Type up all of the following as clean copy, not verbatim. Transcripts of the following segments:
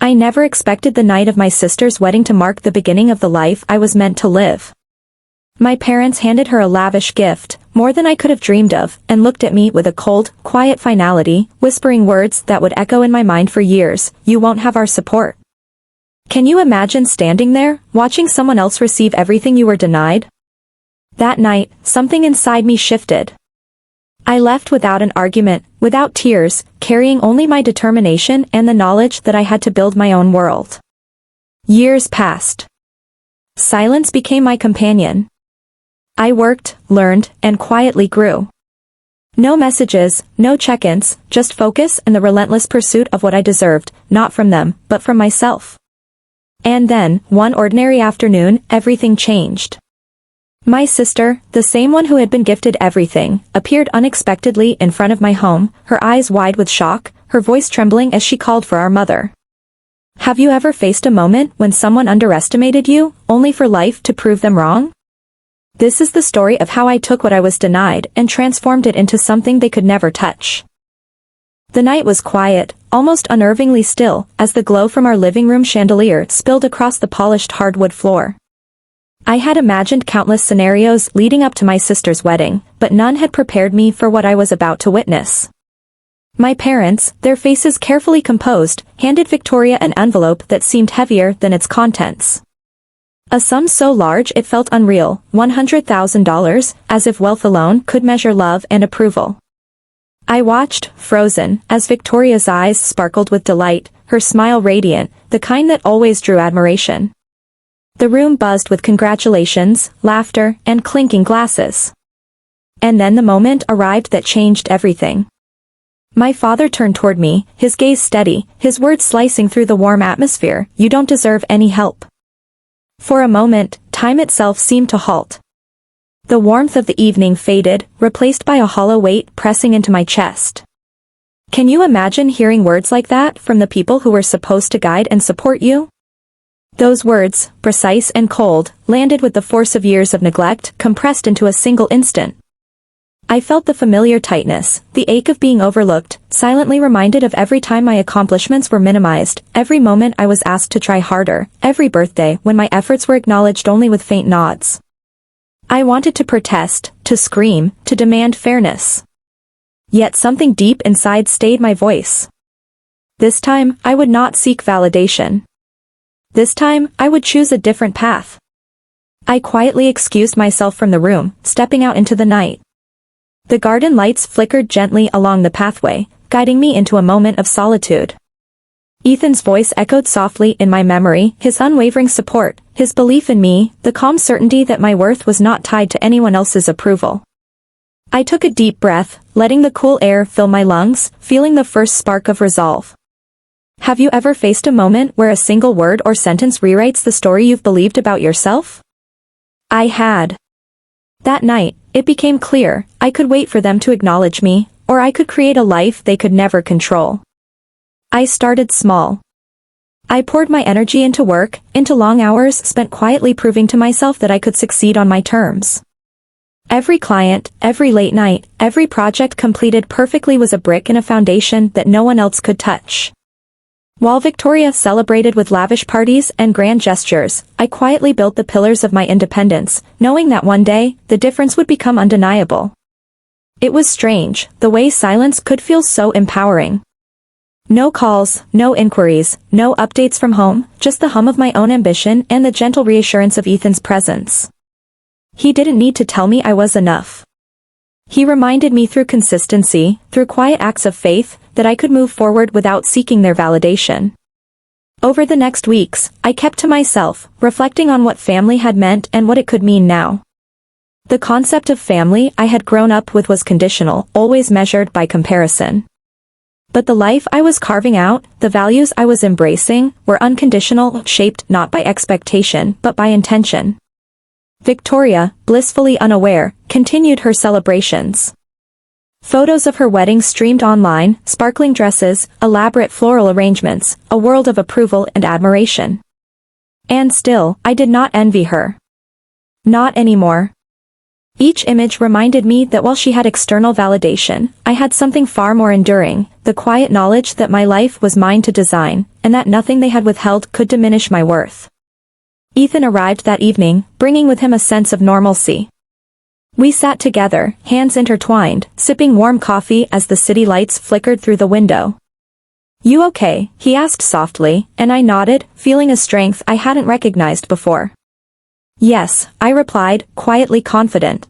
I never expected the night of my sister's wedding to mark the beginning of the life I was meant to live. My parents handed her a lavish gift, more than I could have dreamed of, and looked at me with a cold, quiet finality, whispering words that would echo in my mind for years: "You won't have our support." Can you imagine standing there, watching someone else receive everything you were denied? That night, something inside me shifted. I left without an argument, without tears, carrying only my determination and the knowledge that I had to build my own world. Years passed. Silence became my companion. I worked, learned, and quietly grew. No messages, no check-ins, just focus and the relentless pursuit of what I deserved, not from them, but from myself. And then, one ordinary afternoon, everything changed. My sister, the same one who had been gifted everything, appeared unexpectedly in front of my home, her eyes wide with shock, her voice trembling as she called for our mother. Have you ever faced a moment when someone underestimated you, only for life to prove them wrong? This is the story of how I took what I was denied and transformed it into something they could never touch. The night was quiet, almost unnervingly still, as the glow from our living room chandelier spilled across the polished hardwood floor. I had imagined countless scenarios leading up to my sister's wedding, but none had prepared me for what I was about to witness. My parents, their faces carefully composed, handed Victoria an envelope that seemed heavier than its contents. A sum so large it felt unreal, $100,000, as if wealth alone could measure love and approval. I watched, frozen, as Victoria's eyes sparkled with delight, her smile radiant, the kind that always drew admiration. The room buzzed with congratulations, laughter, and clinking glasses. And then the moment arrived that changed everything. My father turned toward me, his gaze steady, his words slicing through the warm atmosphere: "You don't deserve any help." For a moment, time itself seemed to halt. The warmth of the evening faded, replaced by a hollow weight pressing into my chest. Can you imagine hearing words like that from the people who were supposed to guide and support you? Those words, precise and cold, landed with the force of years of neglect compressed into a single instant. I felt the familiar tightness, the ache of being overlooked, silently reminded of every time my accomplishments were minimized, every moment I was asked to try harder, every birthday when my efforts were acknowledged only with faint nods. I wanted to protest, to scream, to demand fairness. Yet something deep inside stayed my voice. This time, I would not seek validation. This time, I would choose a different path. I quietly excused myself from the room, stepping out into the night. The garden lights flickered gently along the pathway, guiding me into a moment of solitude. Ethan's voice echoed softly in my memory, his unwavering support, his belief in me, the calm certainty that my worth was not tied to anyone else's approval. I took a deep breath, letting the cool air fill my lungs, feeling the first spark of resolve. Have you ever faced a moment where a single word or sentence rewrites the story you've believed about yourself? I had. That night, it became clear: I could wait for them to acknowledge me, or I could create a life they could never control. I started small. I poured my energy into work, into long hours spent quietly proving to myself that I could succeed on my terms. Every client, every late night, every project completed perfectly was a brick in a foundation that no one else could touch. While Victoria celebrated with lavish parties and grand gestures, I quietly built the pillars of my independence, knowing that one day, the difference would become undeniable. It was strange, the way silence could feel so empowering. No calls, no inquiries, no updates from home, just the hum of my own ambition and the gentle reassurance of Ethan's presence. He didn't need to tell me I was enough. He reminded me through consistency, through quiet acts of faith, that I could move forward without seeking their validation. Over the next weeks, I kept to myself, reflecting on what family had meant and what it could mean now. The concept of family I had grown up with was conditional, always measured by comparison. But the life I was carving out, the values I was embracing, were unconditional, shaped not by expectation but by intention. Victoria, blissfully unaware, continued her celebrations. Photos of her wedding streamed online, sparkling dresses, elaborate floral arrangements, a world of approval and admiration. And still, I did not envy her. Not anymore. Each image reminded me that while she had external validation, I had something far more enduring, the quiet knowledge that my life was mine to design, and that nothing they had withheld could diminish my worth. Ethan arrived that evening, bringing with him a sense of normalcy. We sat together, hands intertwined, sipping warm coffee as the city lights flickered through the window. "You okay?" he asked softly, and I nodded, feeling a strength I hadn't recognized before. "Yes," I replied, quietly confident.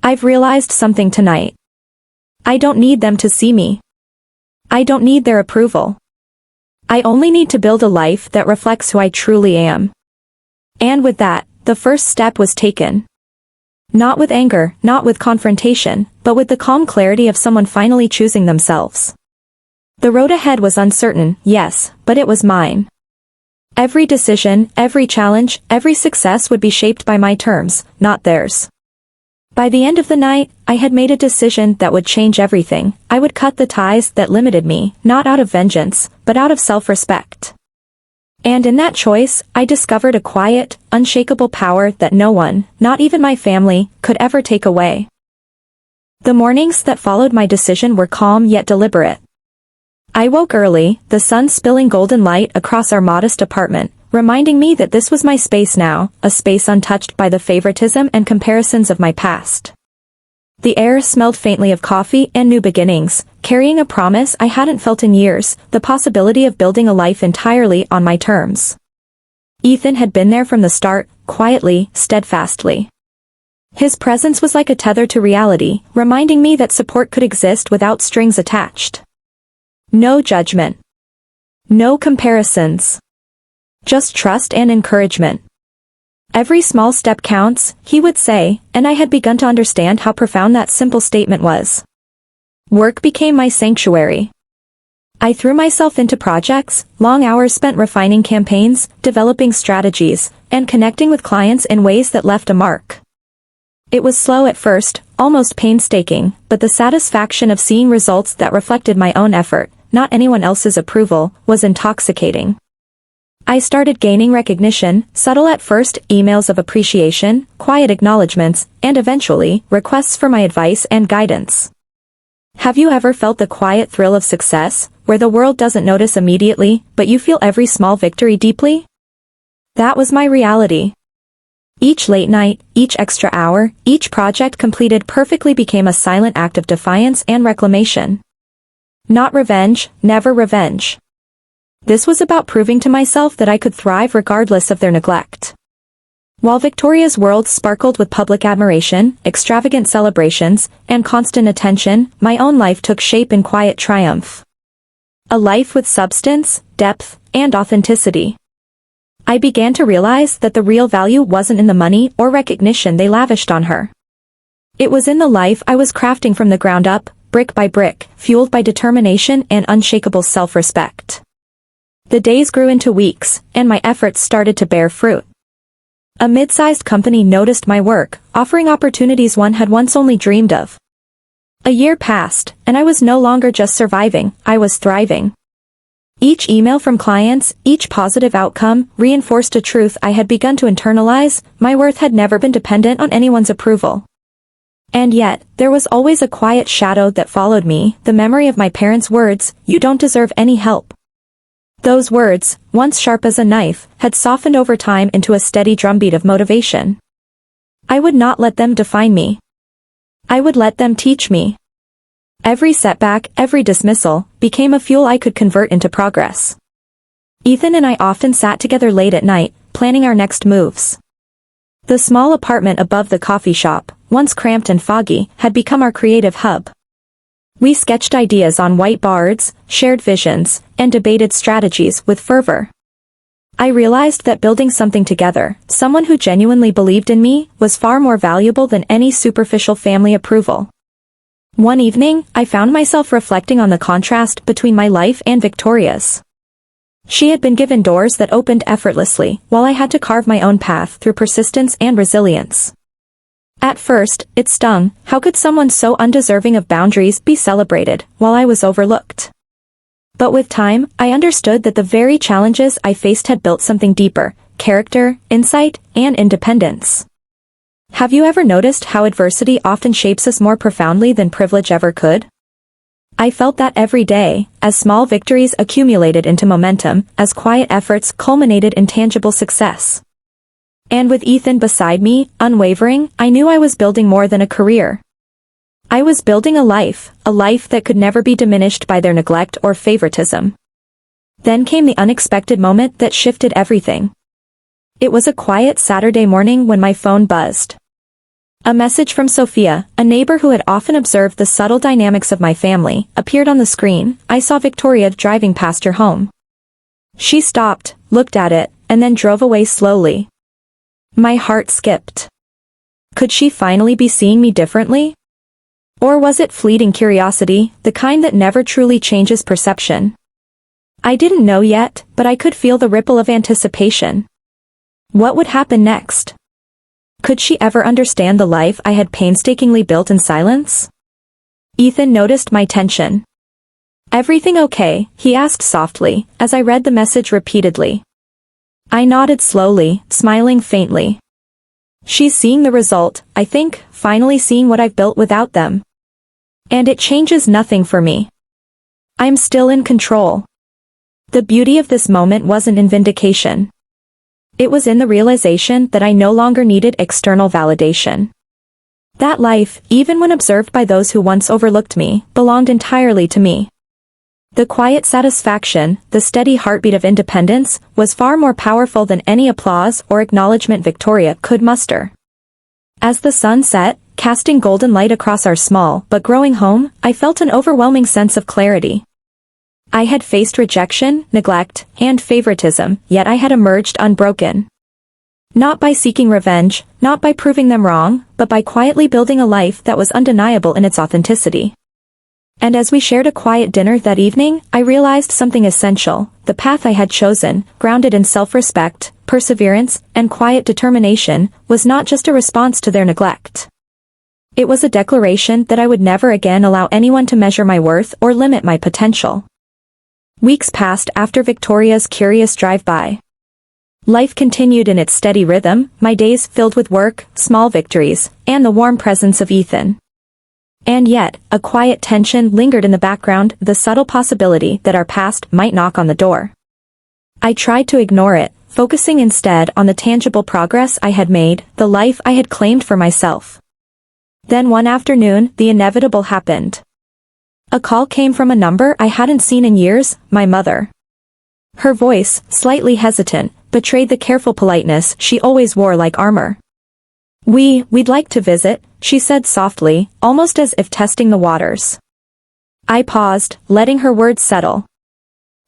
"I've realized something tonight. I don't need them to see me. I don't need their approval. I only need to build a life that reflects who I truly am." And with that, the first step was taken. Not with anger, not with confrontation, but with the calm clarity of someone finally choosing themselves. The road ahead was uncertain, yes, but it was mine. Every decision, every challenge, every success would be shaped by my terms, not theirs. By the end of the night, I had made a decision that would change everything. I would cut the ties that limited me, not out of vengeance, but out of self-respect. And in that choice, I discovered a quiet, unshakable power that no one, not even my family, could ever take away. The mornings that followed my decision were calm yet deliberate. I woke early, the sun spilling golden light across our modest apartment, reminding me that this was my space now, a space untouched by the favoritism and comparisons of my past. The air smelled faintly of coffee and new beginnings, carrying a promise I hadn't felt in years, the possibility of building a life entirely on my terms. Ethan had been there from the start, quietly, steadfastly. His presence was like a tether to reality, reminding me that support could exist without strings attached. No judgment. No comparisons. Just trust and encouragement. "Every small step counts," he would say, and I had begun to understand how profound that simple statement was. Work became my sanctuary. I threw myself into projects, long hours spent refining campaigns, developing strategies, and connecting with clients in ways that left a mark. It was slow at first, almost painstaking, but the satisfaction of seeing results that reflected my own effort, not anyone else's approval, was intoxicating. I started gaining recognition, subtle at first, emails of appreciation, quiet acknowledgments, and eventually, requests for my advice and guidance. Have you ever felt the quiet thrill of success, where the world doesn't notice immediately, but you feel every small victory deeply? That was my reality. Each late night, each extra hour, each project completed perfectly became a silent act of defiance and reclamation. Not revenge, never revenge. This was about proving to myself that I could thrive regardless of their neglect. While Victoria's world sparkled with public admiration, extravagant celebrations, and constant attention, my own life took shape in quiet triumph. A life with substance, depth, and authenticity. I began to realize that the real value wasn't in the money or recognition they lavished on her. It was in the life I was crafting from the ground up, brick by brick, fueled by determination and unshakable self-respect. The days grew into weeks, and my efforts started to bear fruit. A mid-sized company noticed my work, offering opportunities one had once only dreamed of. A year passed, and I was no longer just surviving, I was thriving. Each email from clients, each positive outcome, reinforced a truth I had begun to internalize: my worth had never been dependent on anyone's approval. And yet, there was always a quiet shadow that followed me, the memory of my parents' words, "You don't deserve any help." Those words, once sharp as a knife, had softened over time into a steady drumbeat of motivation. I would not let them define me. I would let them teach me. Every setback, every dismissal, became a fuel I could convert into progress. Ethan and I often sat together late at night, planning our next moves. The small apartment above the coffee shop, once cramped and foggy, had become our creative hub. We sketched ideas on whiteboards, shared visions, and debated strategies with fervor. I realized that building something together, someone who genuinely believed in me, was far more valuable than any superficial family approval. One evening, I found myself reflecting on the contrast between my life and Victoria's. She had been given doors that opened effortlessly, while I had to carve my own path through persistence and resilience. At first, it stung. How could someone so undeserving of boundaries be celebrated, while I was overlooked? But with time, I understood that the very challenges I faced had built something deeper: character, insight, and independence. Have you ever noticed how adversity often shapes us more profoundly than privilege ever could? I felt that every day, as small victories accumulated into momentum, as quiet efforts culminated in tangible success. And with Ethan beside me, unwavering, I knew I was building more than a career. I was building a life that could never be diminished by their neglect or favoritism. Then came the unexpected moment that shifted everything. It was a quiet Saturday morning when my phone buzzed. A message from Sophia, a neighbor who had often observed the subtle dynamics of my family, appeared on the screen. I saw Victoria driving past her home. She stopped, looked at it, and then drove away slowly. My heart skipped. Could she finally be seeing me differently? Or was it fleeting curiosity, the kind that never truly changes perception? I didn't know yet, but I could feel the ripple of anticipation. What would happen next? Could she ever understand the life I had painstakingly built in silence? Ethan noticed my tension. "Everything okay?" he asked softly, as I read the message repeatedly. I nodded slowly, smiling faintly. She's seeing the result, I think, finally seeing what I've built without them. And it changes nothing for me. I'm still in control. The beauty of this moment wasn't in vindication. It was in the realization that I no longer needed external validation. That life, even when observed by those who once overlooked me, belonged entirely to me. The quiet satisfaction, the steady heartbeat of independence, was far more powerful than any applause or acknowledgement Victoria could muster. As the sun set, casting golden light across our small but growing home, I felt an overwhelming sense of clarity. I had faced rejection, neglect, and favoritism, yet I had emerged unbroken. Not by seeking revenge, not by proving them wrong, but by quietly building a life that was undeniable in its authenticity. And as we shared a quiet dinner that evening, I realized something essential. The path I had chosen, grounded in self-respect, perseverance, and quiet determination, was not just a response to their neglect. It was a declaration that I would never again allow anyone to measure my worth or limit my potential. Weeks passed after Victoria's curious drive-by. Life continued in its steady rhythm, my days filled with work, small victories, and the warm presence of Ethan. And yet, a quiet tension lingered in the background, the subtle possibility that our past might knock on the door. I tried to ignore it, focusing instead on the tangible progress I had made, the life I had claimed for myself. Then one afternoon, the inevitable happened. A call came from a number I hadn't seen in years, my mother. Her voice, slightly hesitant, betrayed the careful politeness she always wore like armor. We'd like to visit," she said softly, almost as if testing the waters. I paused, letting her words settle.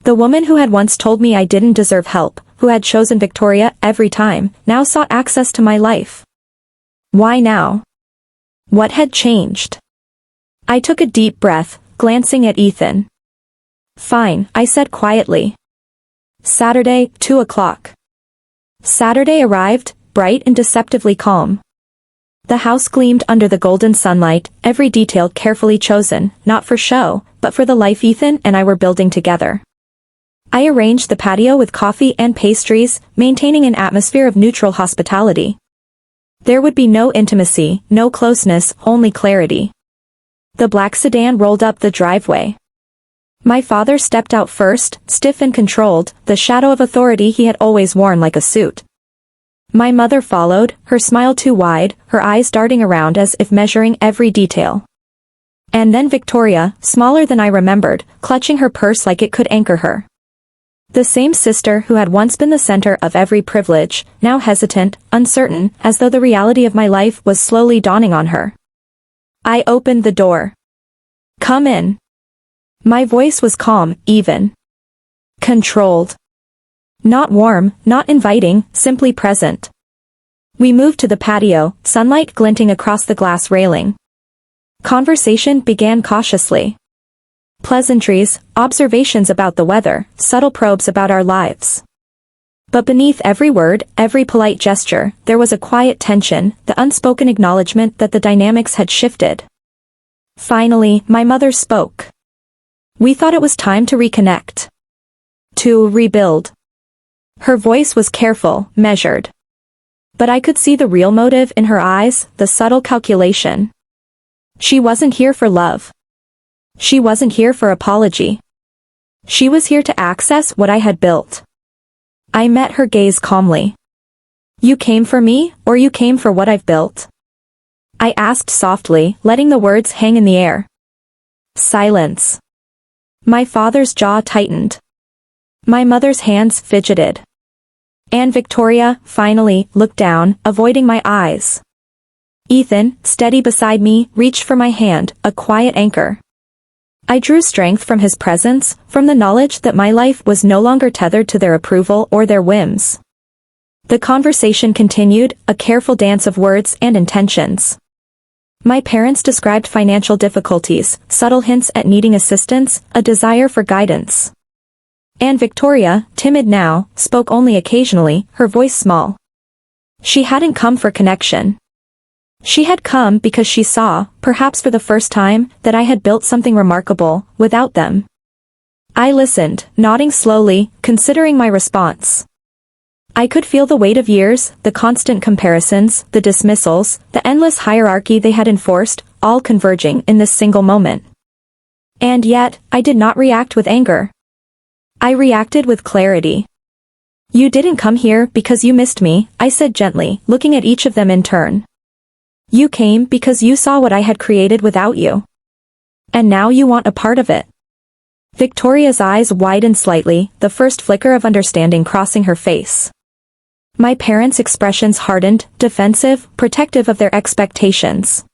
The woman who had once told me I didn't deserve help, who had chosen Victoria every time, now sought access to my life. Why now? What had changed? I took a deep breath, glancing at Ethan. "Fine," I said quietly. Saturday, 2 o'clock. Saturday arrived, bright and deceptively calm. The house gleamed under the golden sunlight, every detail carefully chosen, not for show, but for the life Ethan and I were building together. I arranged the patio with coffee and pastries, maintaining an atmosphere of neutral hospitality. There would be no intimacy, no closeness, only clarity. The black sedan rolled up the driveway. My father stepped out first, stiff and controlled, the shadow of authority he had always worn like a suit. My mother followed, her smile too wide, her eyes darting around as if measuring every detail. And then Victoria, smaller than I remembered, clutching her purse like it could anchor her. The same sister who had once been the center of every privilege, now hesitant, uncertain, as though the reality of my life was slowly dawning on her. I opened the door. "Come in." My voice was calm, even. Controlled. Not warm, not inviting, simply present. We moved to the patio, sunlight glinting across the glass railing. Conversation began cautiously. Pleasantries, observations about the weather, subtle probes about our lives. But beneath every word, every polite gesture, there was a quiet tension, the unspoken acknowledgement that the dynamics had shifted. Finally, my mother spoke. We thought it was time to reconnect. To rebuild. Her voice was careful, measured. But I could see the real motive in her eyes, the subtle calculation. She wasn't here for love. She wasn't here for apology. She was here to access what I had built. I met her gaze calmly. You came for me, or you came for what I've built? I asked softly, letting the words hang in the air. Silence. My father's jaw tightened. My mother's hands fidgeted. And Victoria, finally, looked down, avoiding my eyes. Ethan, steady beside me, reached for my hand, a quiet anchor. I drew strength from his presence, from the knowledge that my life was no longer tethered to their approval or their whims. The conversation continued, a careful dance of words and intentions. My parents described financial difficulties, subtle hints at needing assistance, a desire for guidance. And Victoria, timid now, spoke only occasionally, her voice small. She hadn't come for connection. She had come because she saw, perhaps for the first time, that I had built something remarkable, without them. I listened, nodding slowly, considering my response. I could feel the weight of years, the constant comparisons, the dismissals, the endless hierarchy they had enforced, all converging in this single moment. And yet, I did not react with anger. I reacted with clarity. You didn't come here because you missed me, I said gently, looking at each of them in turn. You came because you saw what I had created without you. And now you want a part of it. Victoria's eyes widened slightly, the first flicker of understanding crossing her face. My parents' expressions hardened, defensive, protective of their expectations.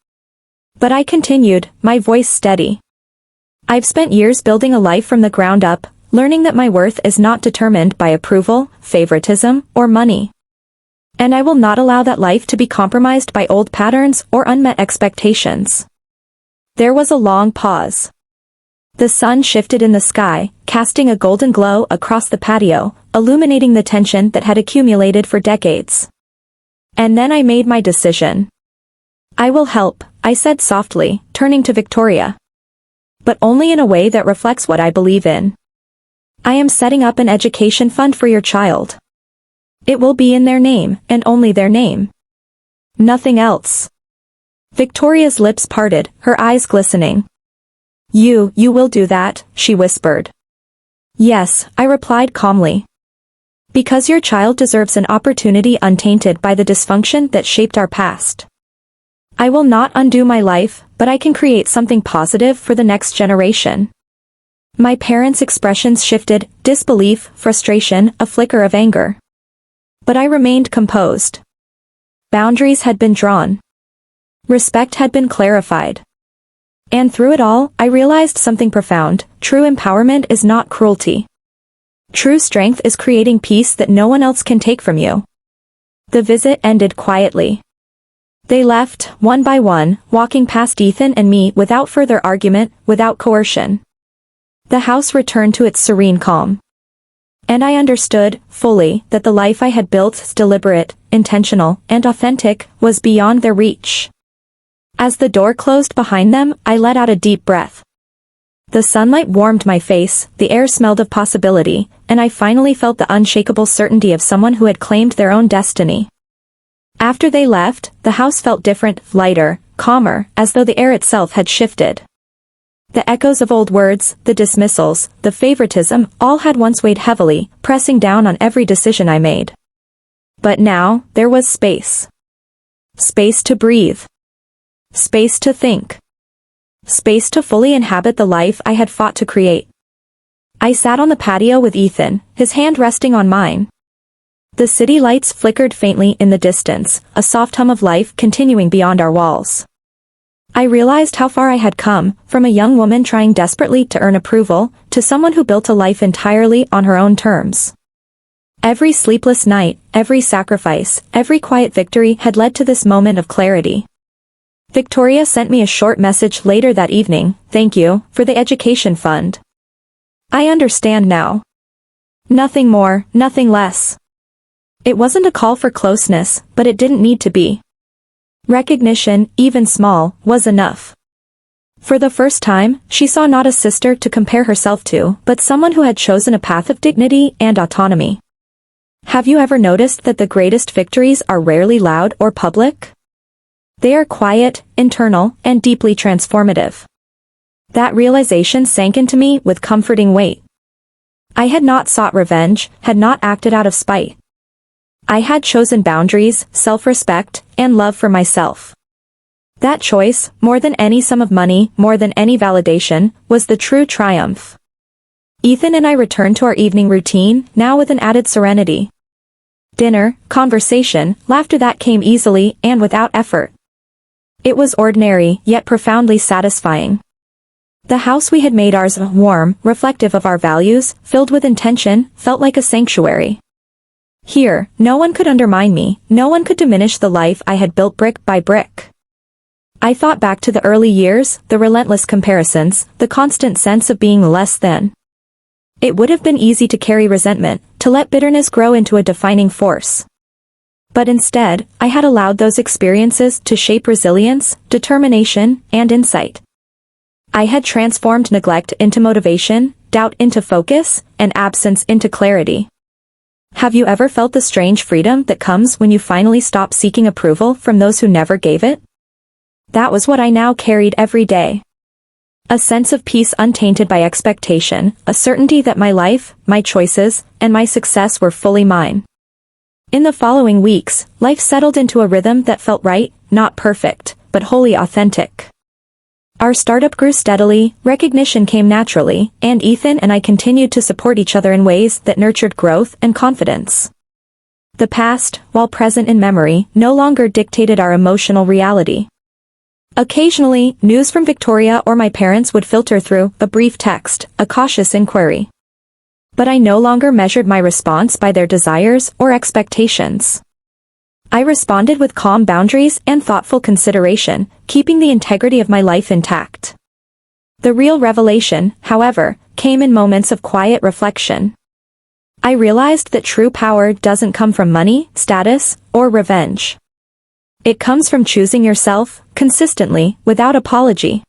But I continued, my voice steady. I've spent years building a life from the ground up, learning that my worth is not determined by approval, favoritism, or money. And I will not allow that life to be compromised by old patterns or unmet expectations. There was a long pause. The sun shifted in the sky, casting a golden glow across the patio, illuminating the tension that had accumulated for decades. And then I made my decision. I will help, I said softly, turning to Victoria. But only in a way that reflects what I believe in. I am setting up an education fund for your child. It will be in their name, and only their name. Nothing else. Victoria's lips parted, her eyes glistening. You will do that, she whispered. Yes, I replied calmly. Because your child deserves an opportunity untainted by the dysfunction that shaped our past. I will not undo my life, but I can create something positive for the next generation. My parents' expressions shifted, disbelief, frustration, a flicker of anger. But I remained composed. Boundaries had been drawn. Respect had been clarified. And through it all, I realized something profound: true empowerment is not cruelty. True strength is creating peace that no one else can take from you. The visit ended quietly. They left, one by one, walking past Ethan and me without further argument, without coercion. The house returned to its serene calm. And I understood, fully, that the life I had built, deliberate, intentional, and authentic, was beyond their reach. As the door closed behind them, I let out a deep breath. The sunlight warmed my face, the air smelled of possibility, and I finally felt the unshakable certainty of someone who had claimed their own destiny. After they left, the house felt different, lighter, calmer, as though the air itself had shifted. The echoes of old words, the dismissals, the favoritism, all had once weighed heavily, pressing down on every decision I made. But now, there was space. Space to breathe. Space to think. Space to fully inhabit the life I had fought to create. I sat on the patio with Ethan, his hand resting on mine. The city lights flickered faintly in the distance, a soft hum of life continuing beyond our walls. I realized how far I had come, from a young woman trying desperately to earn approval, to someone who built a life entirely on her own terms. Every sleepless night, every sacrifice, every quiet victory had led to this moment of clarity. Victoria sent me a short message later that evening: "Thank you, for the education fund. I understand now. Nothing more, nothing less." It wasn't a call for closeness, but it didn't need to be. Recognition, even small, was enough. For the first time, she saw not a sister to compare herself to, but someone who had chosen a path of dignity and autonomy. Have you ever noticed that the greatest victories are rarely loud or public? They are quiet, internal, and deeply transformative. That realization sank into me with comforting weight. I had not sought revenge, had not acted out of spite. I had chosen boundaries, self-respect, and love for myself. That choice, more than any sum of money, more than any validation, was the true triumph. Ethan and I returned to our evening routine, now with an added serenity. Dinner, conversation, laughter that came easily and without effort. It was ordinary, yet profoundly satisfying. The house we had made ours, warm, reflective of our values, filled with intention, felt like a sanctuary. Here, no one could undermine me, no one could diminish the life I had built brick by brick. I thought back to the early years, the relentless comparisons, the constant sense of being less than. It would have been easy to carry resentment, to let bitterness grow into a defining force. But instead, I had allowed those experiences to shape resilience, determination, and insight. I had transformed neglect into motivation, doubt into focus, and absence into clarity. Have you ever felt the strange freedom that comes when you finally stop seeking approval from those who never gave it? That was what I now carried every day. A sense of peace untainted by expectation, a certainty that my life, my choices, and my success were fully mine. In the following weeks, life settled into a rhythm that felt right, not perfect, but wholly authentic. Our startup grew steadily, recognition came naturally, and Ethan and I continued to support each other in ways that nurtured growth and confidence. The past, while present in memory, no longer dictated our emotional reality. Occasionally, news from Victoria or my parents would filter through, a brief text, a cautious inquiry. But I no longer measured my response by their desires or expectations. I responded with calm boundaries and thoughtful consideration, keeping the integrity of my life intact. The real revelation, however, came in moments of quiet reflection. I realized that true power doesn't come from money, status, or revenge. It comes from choosing yourself, consistently, without apology.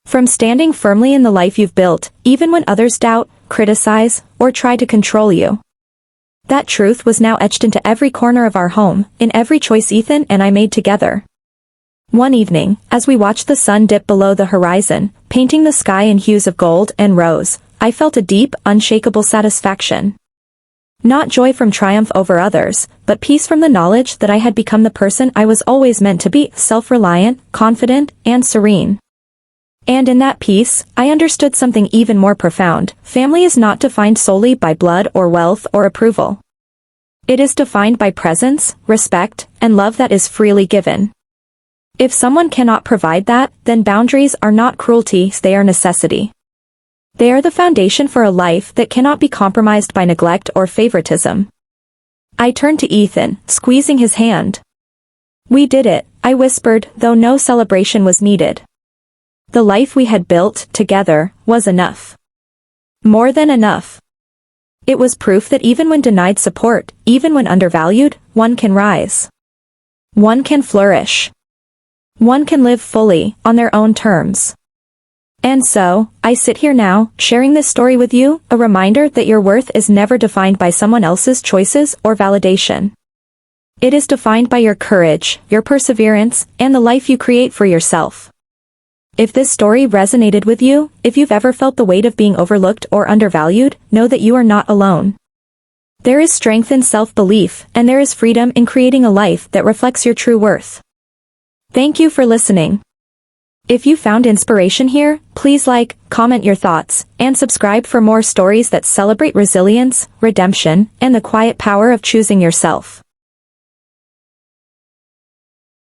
From standing firmly in the life you've built, even when others doubt, criticize, or try to control you. That truth was now etched into every corner of our home, in every choice Ethan and I made together. One evening, as we watched the sun dip below the horizon, painting the sky in hues of gold and rose, I felt a deep, unshakable satisfaction. Not joy from triumph over others, but peace from the knowledge that I had become the person I was always meant to be, self-reliant, confident, and serene. And in that peace, I understood something even more profound. Family is not defined solely by blood or wealth or approval. It is defined by presence, respect, and love that is freely given. If someone cannot provide that, then boundaries are not cruelty, they are necessity. They are the foundation for a life that cannot be compromised by neglect or favoritism. I turned to Ethan, squeezing his hand. "We did it," I whispered, though no celebration was needed. The life we had built, together, was enough. More than enough. It was proof that even when denied support, even when undervalued, one can rise. One can flourish. One can live fully, on their own terms. And so, I sit here now, sharing this story with you, a reminder that your worth is never defined by someone else's choices or validation. It is defined by your courage, your perseverance, and the life you create for yourself. If this story resonated with you, if you've ever felt the weight of being overlooked or undervalued, know that you are not alone. There is strength in self-belief, and there is freedom in creating a life that reflects your true worth. Thank you for listening. If you found inspiration here, please like, comment your thoughts, and subscribe for more stories that celebrate resilience, redemption, and the quiet power of choosing yourself.